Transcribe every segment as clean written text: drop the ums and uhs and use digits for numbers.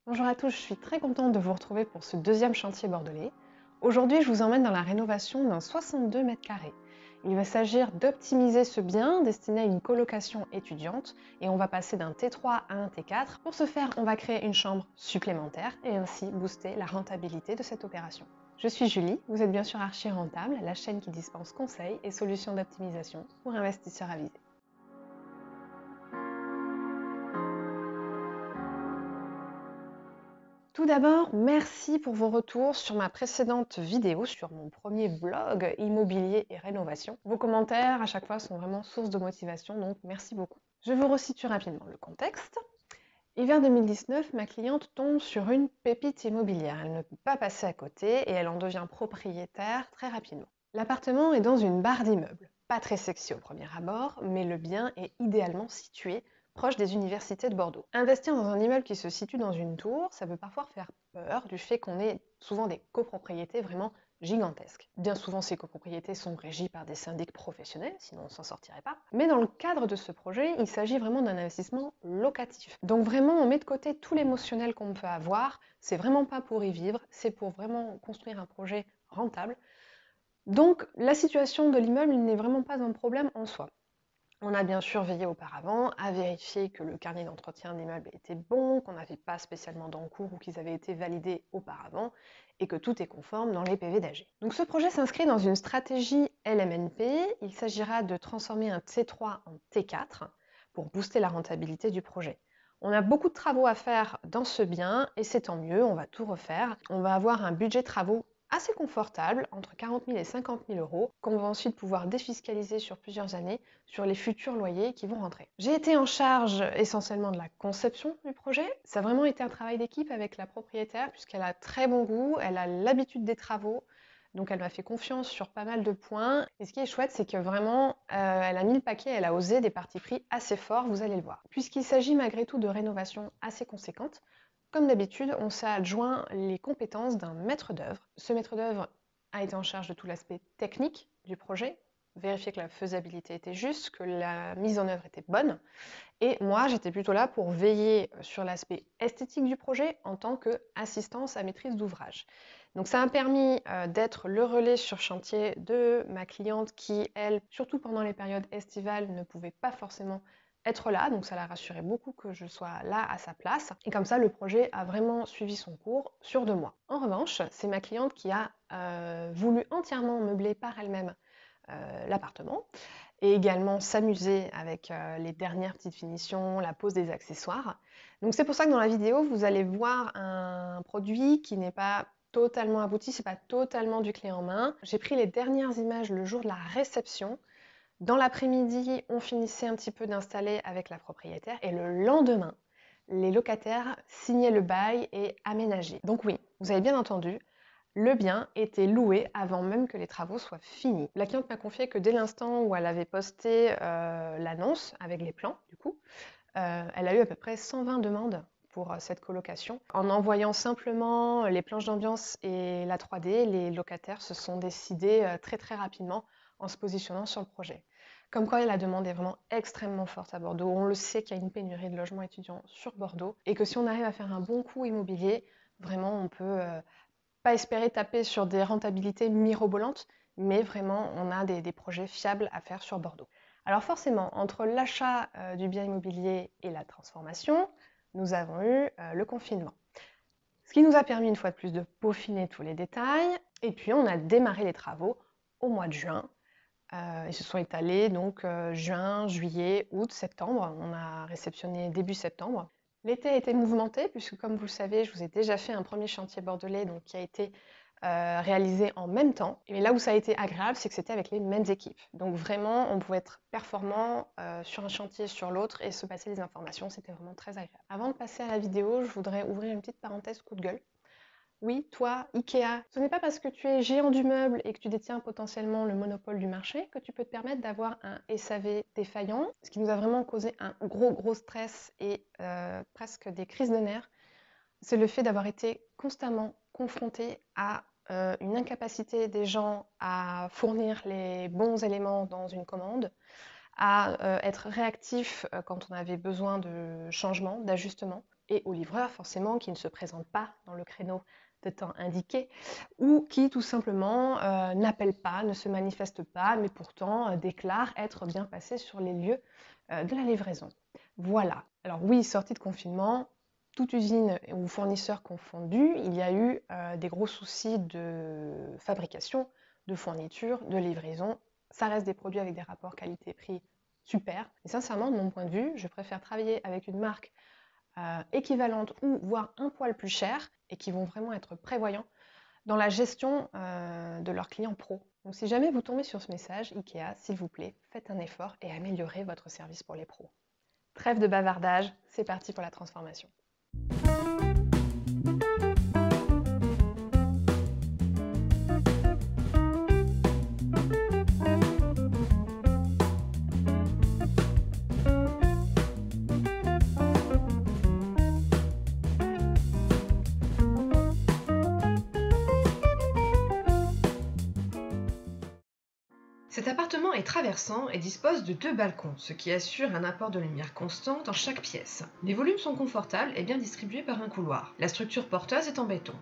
Bonjour à tous, je suis très contente de vous retrouver pour ce deuxième chantier bordelais. Aujourd'hui, je vous emmène dans la rénovation d'un 62 mètres carrés. Il va s'agir d'optimiser ce bien destiné à une colocation étudiante et on va passer d'un T3 à un T4. Pour ce faire, on va créer une chambre supplémentaire et ainsi booster la rentabilité de cette opération. Je suis Julie, vous êtes bien sûr Archi Rentable, la chaîne qui dispense conseils et solutions d'optimisation pour investisseurs avisés. Tout d'abord, merci pour vos retours sur ma précédente vidéo sur mon premier vlog immobilier et rénovation. Vos commentaires à chaque fois sont vraiment source de motivation, donc merci beaucoup. Je vous resitue rapidement le contexte. Hiver 2019, ma cliente tombe sur une pépite immobilière. Elle ne peut pas passer à côté et elle en devient propriétaire très rapidement. L'appartement est dans une barre d'immeubles. Pas très sexy au premier abord, mais le bien est idéalement situé proche des universités de Bordeaux. Investir dans un immeuble qui se situe dans une tour, ça peut parfois faire peur du fait qu'on ait souvent des copropriétés vraiment gigantesques. Bien souvent, ces copropriétés sont régies par des syndics professionnels, sinon on ne s'en sortirait pas. Mais dans le cadre de ce projet, il s'agit vraiment d'un investissement locatif. Donc vraiment, on met de côté tout l'émotionnel qu'on peut avoir. C'est vraiment pas pour y vivre, c'est pour vraiment construire un projet rentable. Donc la situation de l'immeuble n'est vraiment pas un problème en soi. On a bien sûr veillé auparavant à vérifier que le carnet d'entretien d'immeuble était bon, qu'on n'avait pas spécialement d'encours ou qu'ils avaient été validés auparavant et que tout est conforme dans les PV d'AG. Donc ce projet s'inscrit dans une stratégie LMNP. Il s'agira de transformer un T3 en T4 pour booster la rentabilité du projet. On a beaucoup de travaux à faire dans ce bien et c'est tant mieux, on va tout refaire. On va avoir un budget travaux assez confortable, entre 40 000 et 50 000 euros, qu'on va ensuite pouvoir défiscaliser sur plusieurs années sur les futurs loyers qui vont rentrer. J'ai été en charge essentiellement de la conception du projet. Ça a vraiment été un travail d'équipe avec la propriétaire puisqu'elle a très bon goût, elle a l'habitude des travaux, donc elle m'a fait confiance sur pas mal de points. Et ce qui est chouette, c'est que vraiment, elle a mis le paquet, elle a osé des partis pris assez forts, vous allez le voir. Puisqu'il s'agit malgré tout de rénovations assez conséquentes, comme d'habitude, on s'est adjoint les compétences d'un maître d'œuvre. Ce maître d'œuvre a été en charge de tout l'aspect technique du projet, vérifier que la faisabilité était juste, que la mise en œuvre était bonne. Et moi, j'étais plutôt là pour veiller sur l'aspect esthétique du projet en tant qu'assistance à maîtrise d'ouvrage. Donc ça a permis d'être le relais sur chantier de ma cliente qui, elle, surtout pendant les périodes estivales, ne pouvait pas forcément être là, donc ça la rassurait beaucoup que je sois là à sa place. Et comme ça, le projet a vraiment suivi son cours sur 2 mois. En revanche, c'est ma cliente qui a voulu entièrement meubler par elle-même l'appartement et également s'amuser avec les dernières petites finitions, la pose des accessoires. Donc c'est pour ça que dans la vidéo, vous allez voir un produit qui n'est pas totalement abouti, c'est pas totalement du clé en main. J'ai pris les dernières images le jour de la réception. Dans l'après-midi, on finissait un petit peu d'installer avec la propriétaire et le lendemain, les locataires signaient le bail et aménageaient. Donc oui, vous avez bien entendu, le bien était loué avant même que les travaux soient finis. La cliente m'a confié que dès l'instant où elle avait posté l'annonce avec les plans, du coup, elle a eu à peu près 120 demandes pour cette colocation. En envoyant simplement les planches d'ambiance et la 3D, les locataires se sont décidés très très rapidement en se positionnant sur le projet. Comme quoi la demande est vraiment extrêmement forte à Bordeaux. On le sait qu'il y a une pénurie de logements étudiants sur Bordeaux et que si on arrive à faire un bon coup immobilier, vraiment on peut pas espérer taper sur des rentabilités mirobolantes, mais vraiment on a des projets fiables à faire sur Bordeaux. Alors forcément, entre l'achat du bien immobilier et la transformation, nous avons eu le confinement. Ce qui nous a permis une fois de plus de peaufiner tous les détails, et puis on a démarré les travaux au mois de juin. Ils se sont étalés donc juin, juillet, août, septembre. On a réceptionné début septembre. L'été a été mouvementé puisque comme vous le savez, je vous ai déjà fait un premier chantier bordelais donc, qui a été réalisé en même temps. Et là où ça a été agréable, c'est que c'était avec les mêmes équipes. Donc vraiment, on pouvait être performant sur un chantier, sur l'autre et se passer les informations. C'était vraiment très agréable. Avant de passer à la vidéo, je voudrais ouvrir une petite parenthèse coup de gueule. Oui, toi, Ikea, ce n'est pas parce que tu es géant du meuble et que tu détiens potentiellement le monopole du marché que tu peux te permettre d'avoir un SAV défaillant. Ce qui nous a vraiment causé un gros stress et presque des crises de nerfs, c'est le fait d'avoir été constamment confronté à une incapacité des gens à fournir les bons éléments dans une commande, à être réactif quand on avait besoin de changement, d'ajustement. et aux livreurs forcément qui ne se présentent pas dans le créneau de temps indiqué ou qui tout simplement n'appellent pas, ne se manifestent pas, mais pourtant déclarent être bien passés sur les lieux de la livraison. Voilà. Alors oui, sortie de confinement, toute usine ou fournisseur confondu, il y a eu des gros soucis de fabrication, de fourniture, de livraison. Ça reste des produits avec des rapports qualité-prix super. Et sincèrement, de mon point de vue, je préfère travailler avec une marque équivalentes ou voire un poil plus chères et qui vont vraiment être prévoyants dans la gestion de leurs clients pro. Donc si jamais vous tombez sur ce message, IKEA, s'il vous plaît, faites un effort et améliorez votre service pour les pros. Trêve de bavardage, c'est parti pour la transformation. Cet appartement est traversant et dispose de 2 balcons, ce qui assure un apport de lumière constant dans chaque pièce. Les volumes sont confortables et bien distribués par un couloir. La structure porteuse est en béton.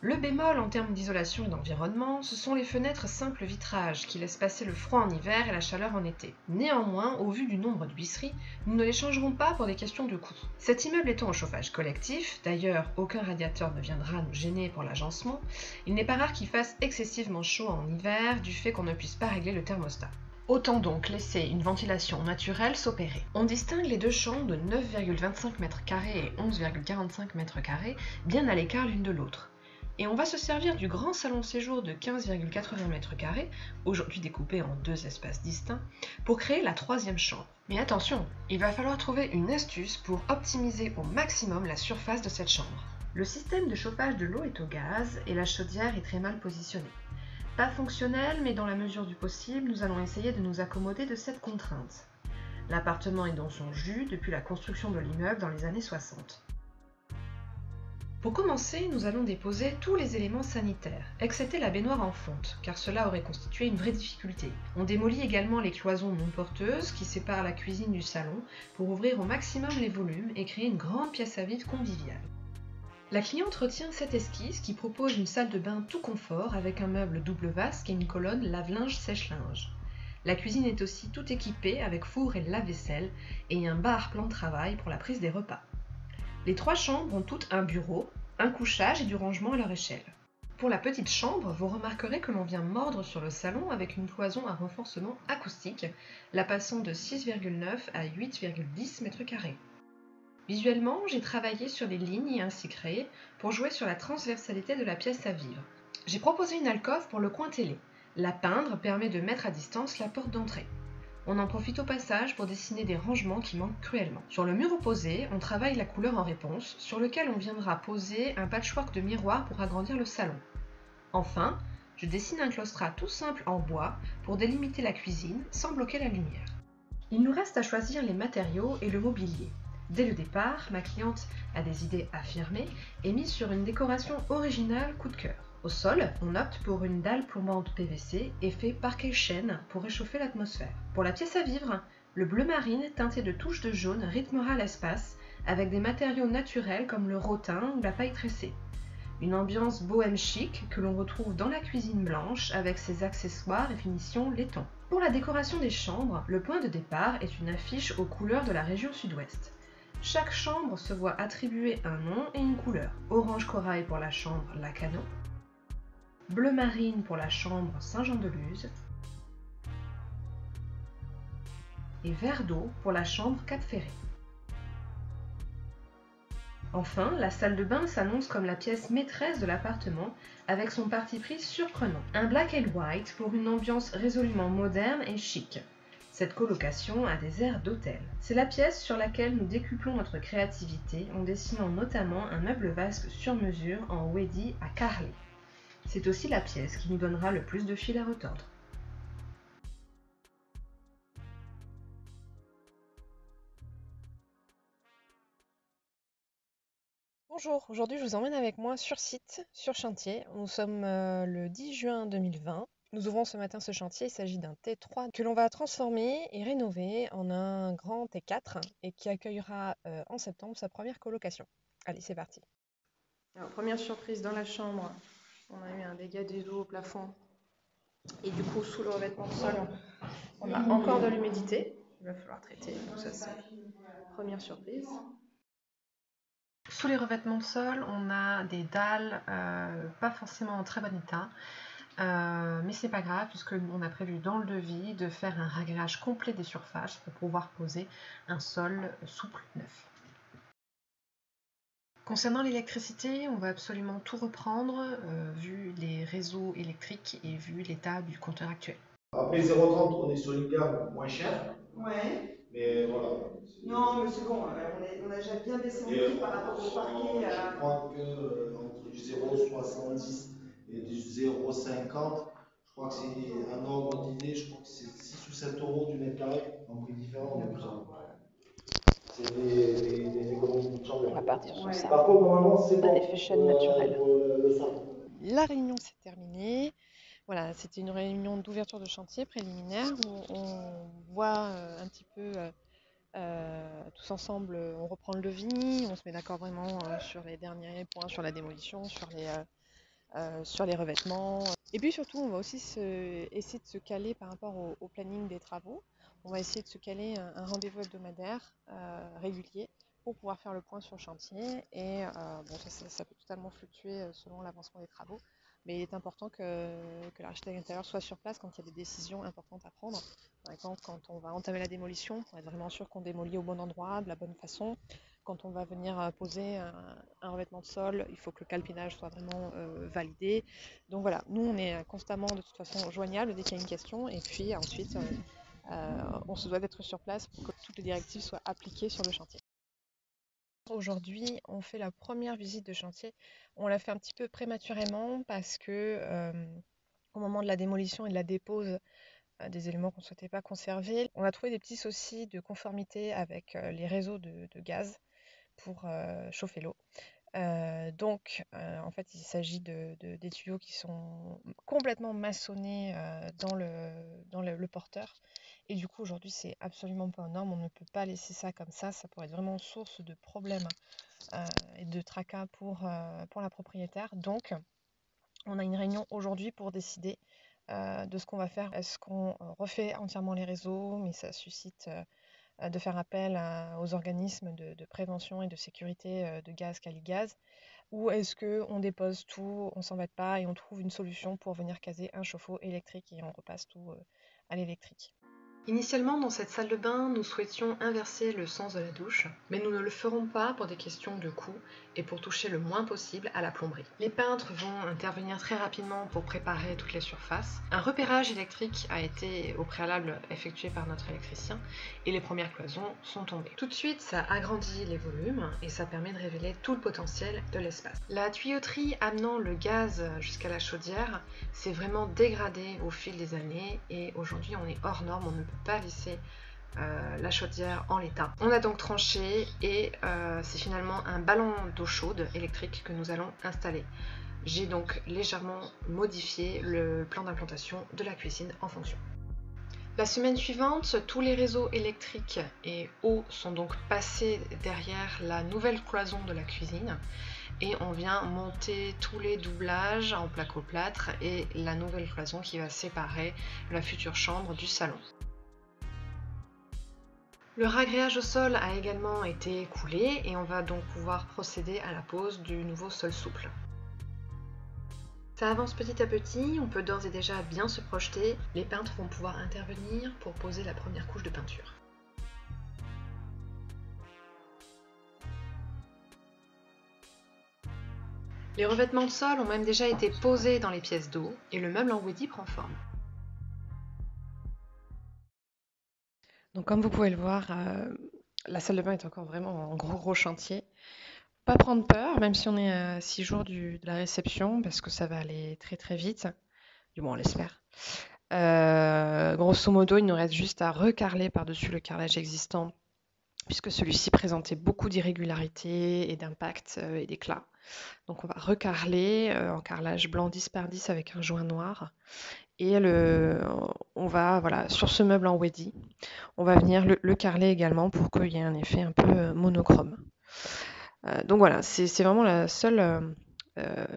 Le bémol en termes d'isolation et d'environnement, ce sont les fenêtres simples vitrage qui laissent passer le froid en hiver et la chaleur en été. Néanmoins, au vu du nombre d'huisseries, nous ne les changerons pas pour des questions de coût. Cet immeuble étant au chauffage collectif, d'ailleurs aucun radiateur ne viendra nous gêner pour l'agencement, il n'est pas rare qu'il fasse excessivement chaud en hiver du fait qu'on ne puisse pas régler le thermostat. Autant donc laisser une ventilation naturelle s'opérer. On distingue les 2 chambres de 9,25 m² et 11,45 m², bien à l'écart l'une de l'autre. Et on va se servir du grand salon séjour de 15,80 m², aujourd'hui découpé en 2 espaces distincts, pour créer la 3e chambre. Mais attention, il va falloir trouver une astuce pour optimiser au maximum la surface de cette chambre. Le système de chauffage de l'eau est au gaz et la chaudière est très mal positionnée. Pas fonctionnel, mais dans la mesure du possible, nous allons essayer de nous accommoder de cette contrainte. L'appartement est dans son jus depuis la construction de l'immeuble dans les années 60. Pour commencer, nous allons déposer tous les éléments sanitaires, excepté la baignoire en fonte, car cela aurait constitué une vraie difficulté. On démolit également les cloisons non porteuses qui séparent la cuisine du salon pour ouvrir au maximum les volumes et créer une grande pièce à vivre conviviale. La cliente retient cette esquisse qui propose une salle de bain tout confort avec un meuble double vasque et une colonne lave-linge sèche-linge. La cuisine est aussi tout équipée avec four et lave-vaisselle et un bar plan de travail pour la prise des repas. Les 3 chambres ont toutes un bureau, un couchage et du rangement à leur échelle. Pour la petite chambre, vous remarquerez que l'on vient mordre sur le salon avec une cloison à renforcement acoustique, la passant de 6,9 à 8,10 m². Visuellement, j'ai travaillé sur les lignes ainsi créées pour jouer sur la transversalité de la pièce à vivre. J'ai proposé une alcôve pour le coin télé. La peindre permet de mettre à distance la porte d'entrée. On en profite au passage pour dessiner des rangements qui manquent cruellement. Sur le mur opposé, on travaille la couleur en réponse, sur lequel on viendra poser un patchwork de miroirs pour agrandir le salon. Enfin, je dessine un claustrat tout simple en bois pour délimiter la cuisine sans bloquer la lumière. Il nous reste à choisir les matériaux et le mobilier. Dès le départ, ma cliente a des idées affirmées et mise sur une décoration originale coup de cœur. Au sol, on opte pour une dalle plombante PVC et fait parquet chêne pour réchauffer l'atmosphère. Pour la pièce à vivre, le bleu marine teinté de touches de jaune rythmera l'espace avec des matériaux naturels comme le rotin ou la paille tressée. Une ambiance bohème chic que l'on retrouve dans la cuisine blanche avec ses accessoires et finitions laiton. Pour la décoration des chambres, le point de départ est une affiche aux couleurs de la région sud-ouest. Chaque chambre se voit attribuer un nom et une couleur. Orange corail pour la chambre Lacano, bleu marine pour la chambre Saint-Jean-de-Luz et vert d'eau pour la chambre Cap-Ferré. Enfin, la salle de bain s'annonce comme la pièce maîtresse de l'appartement avec son parti pris surprenant. Un black and white pour une ambiance résolument moderne et chic. Cette colocation a des airs d'hôtel. C'est la pièce sur laquelle nous décuplons notre créativité en dessinant notamment un meuble vasque sur mesure en Weddy à Carly. C'est aussi la pièce qui nous donnera le plus de fil à retordre. Bonjour, aujourd'hui je vous emmène avec moi sur site, sur chantier. Nous sommes le 10 juin 2020. Nous ouvrons ce matin ce chantier, il s'agit d'un T3 que l'on va transformer et rénover en un grand T4 et qui accueillera en septembre sa première colocation. Allez, c'est parti. Alors, première surprise dans la chambre, on a eu un dégât des eaux au plafond et du coup sous le revêtement de sol, on a encore de l'humidité, il va falloir traiter, donc ça c'est première surprise. Sous les revêtements de sol, on a des dalles pas forcément en très bon état. Mais c'est pas grave puisque on a prévu dans le devis de faire un réglage complet des surfaces pour pouvoir poser un sol souple neuf. Concernant l'électricité, on va absolument tout reprendre vu les réseaux électriques et vu l'état du compteur actuel. Après 0,30, on est sur une gamme moins chère, Ouais. mais voilà. Non, mais c'est bon, on a déjà bien descendu Et par rapport au parquet. je crois que entre du 0,70 et du 0,50, je crois que c'est un ordre d'idée, je crois que c'est 6 ou 7 euros du mètre carré, en prix différent, donc c'est des économies de chandelle. On va partir sur ça. Par contre, normalement, c'est bon. Effet chaîne naturelle. Pour le sol. La réunion s'est terminée. Voilà, c'était une réunion d'ouverture de chantier préliminaire où on voit un petit peu tous ensemble, on reprend le devis, on se met d'accord vraiment sur les derniers points, sur la démolition, sur les revêtements. Et puis surtout, on va aussi essayer de se caler par rapport au planning des travaux. On va essayer de se caler un rendez-vous hebdomadaire régulier pour pouvoir faire le point sur le chantier. Et bon, ça peut totalement fluctuer selon l'avancement des travaux. Mais il est important que l'architecte intérieur soit sur place quand il y a des décisions importantes à prendre. Par exemple, quand on va entamer la démolition, pour être vraiment sûr qu'on démolit au bon endroit, de la bonne façon. Quand on va venir poser un revêtement de sol, il faut que le calpinage soit vraiment validé. Donc voilà, nous on est constamment de toute façon joignable dès qu'il y a une question et puis ensuite on se doit d'être sur place pour que toutes les directives soient appliquées sur le chantier. Aujourd'hui, on fait la première visite de chantier. On l'a fait un petit peu prématurément parce que au moment de la démolition et de la dépose des éléments qu'on ne souhaitait pas conserver, on a trouvé des petits soucis de conformité avec les réseaux de gaz pour chauffer l'eau. En fait, il s'agit des tuyaux qui sont complètement maçonnés dans le porteur. Et du coup, aujourd'hui, c'est absolument pas aux normes. On ne peut pas laisser ça comme ça. Ça pourrait être vraiment source de problèmes et de tracas pour la propriétaire. Donc, on a une réunion aujourd'hui pour décider de ce qu'on va faire. Est-ce qu'on refait entièrement les réseaux, mais ça suscite de faire appel aux organismes de prévention et de sécurité de gaz Caligaz, ou est-ce qu'on dépose tout, on s'embête pas et on trouve une solution pour venir caser un chauffe-eau électrique et on repasse tout à l'électrique. Initialement, dans cette salle de bain, nous souhaitions inverser le sens de la douche, mais nous ne le ferons pas pour des questions de coût et pour toucher le moins possible à la plomberie. Les peintres vont intervenir très rapidement pour préparer toutes les surfaces. Un repérage électrique a été au préalable effectué par notre électricien et les premières cloisons sont tombées. Tout de suite, ça agrandit les volumes et ça permet de révéler tout le potentiel de l'espace. La tuyauterie amenant le gaz jusqu'à la chaudière s'est vraiment dégradée au fil des années et aujourd'hui on est hors norme, on ne peut pas laisser la chaudière en l'état. On a donc tranché et c'est finalement un ballon d'eau chaude électrique que nous allons installer. J'ai donc légèrement modifié le plan d'implantation de la cuisine en fonction. La semaine suivante, tous les réseaux électriques et eau sont donc passés derrière la nouvelle cloison de la cuisine et on vient monter tous les doublages en placo-plâtre et la nouvelle cloison qui va séparer la future chambre du salon. Le ragréage au sol a également été coulé et on va donc pouvoir procéder à la pose du nouveau sol souple. Ça avance petit à petit, on peut d'ores et déjà bien se projeter. Les peintres vont pouvoir intervenir pour poser la première couche de peinture. Les revêtements de sol ont même déjà été posés dans les pièces d'eau et le meuble en Wedi prend forme. Donc comme vous pouvez le voir, la salle de bain est encore vraiment en gros chantier. Pas prendre peur, même si on est à 6 jours de la réception, parce que ça va aller très très vite, du moins on l'espère. Grosso modo, il nous reste juste à recarreler par-dessus le carrelage existant, puisque celui-ci présentait beaucoup d'irrégularités et d'impacts et d'éclats. Donc on va recarreler en carrelage blanc 10 par 10 avec un joint noir. Et on va, voilà, sur ce meuble en Weddy, on va venir le carreler également pour qu'il y ait un effet un peu monochrome. Donc voilà, c'est vraiment la seule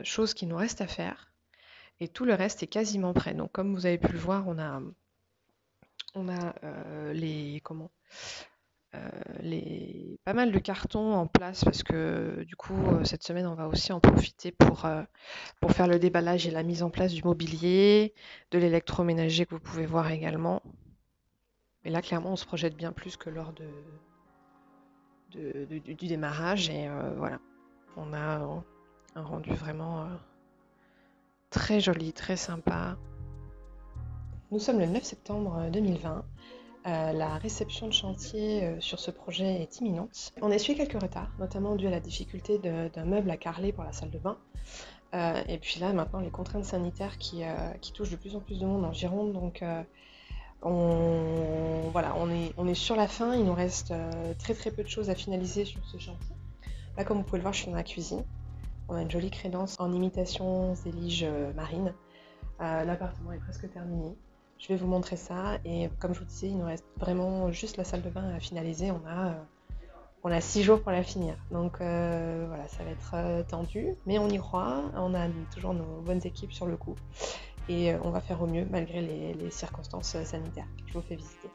chose qui nous reste à faire. Et tout le reste est quasiment prêt. Donc comme vous avez pu le voir, on a pas mal de cartons en place parce que du coup cette semaine on va aussi en profiter pour faire le déballage et la mise en place du mobilier, de l'électroménager que vous pouvez voir également. Et là clairement on se projette bien plus que lors du démarrage et voilà, on a un rendu vraiment très joli, très sympa. Nous sommes le 9 septembre 2020. La réception de chantier sur ce projet est imminente. On a essuyé quelques retards, notamment dû à la difficulté d'un meuble à carreler pour la salle de bain. Et puis là, maintenant, les contraintes sanitaires qui touchent de plus en plus de monde en Gironde. Donc, on est sur la fin. Il nous reste très très peu de choses à finaliser sur ce chantier. Là, comme vous pouvez le voir, je suis dans la cuisine. On a une jolie crédence en imitation zélige marine. L'appartement est presque terminé. Je vais vous montrer ça et comme je vous disais, il nous reste vraiment juste la salle de bain à finaliser. On a 6 jours pour la finir. Donc voilà, ça va être tendu, mais on y croit. On a toujours nos bonnes équipes sur le coup et on va faire au mieux malgré les circonstances sanitaires. Je vous fais visiter.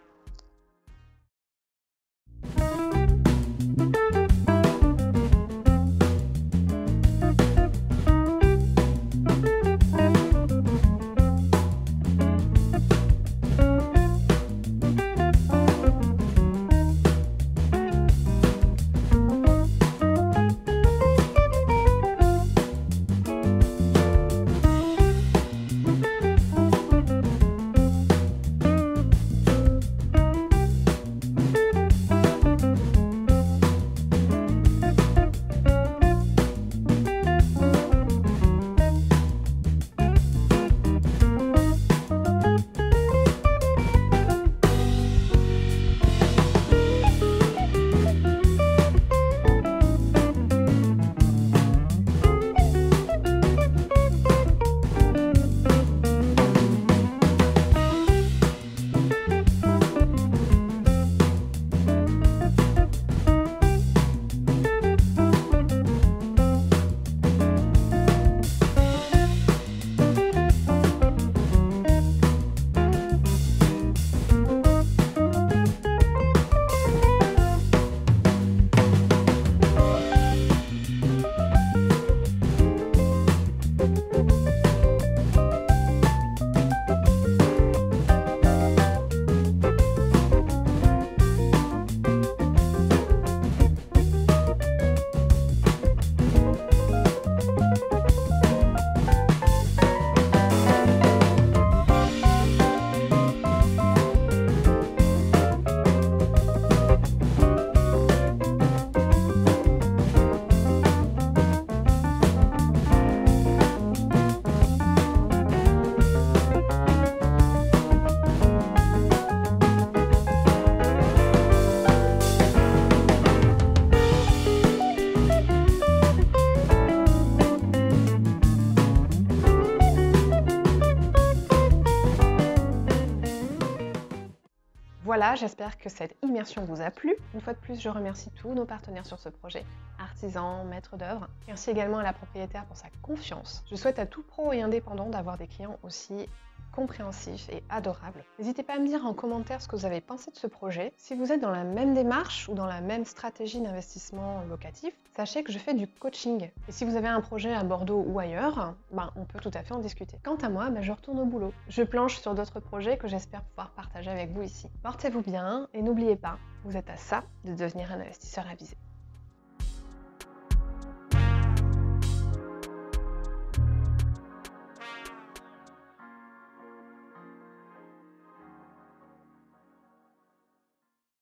Voilà, j'espère que cette immersion vous a plu. Une fois de plus, je remercie tous nos partenaires sur ce projet, artisans, maîtres d'œuvre. Merci également à la propriétaire pour sa confiance. Je souhaite à tout pro et indépendant d'avoir des clients aussi compréhensif et adorable. N'hésitez pas à me dire en commentaire ce que vous avez pensé de ce projet. Si vous êtes dans la même démarche ou dans la même stratégie d'investissement locatif, sachez que je fais du coaching. Et si vous avez un projet à Bordeaux ou ailleurs, on peut tout à fait en discuter. Quant à moi, je retourne au boulot. Je planche sur d'autres projets que j'espère pouvoir partager avec vous ici. Portez-vous bien et n'oubliez pas, vous êtes à ça de devenir un investisseur avisé.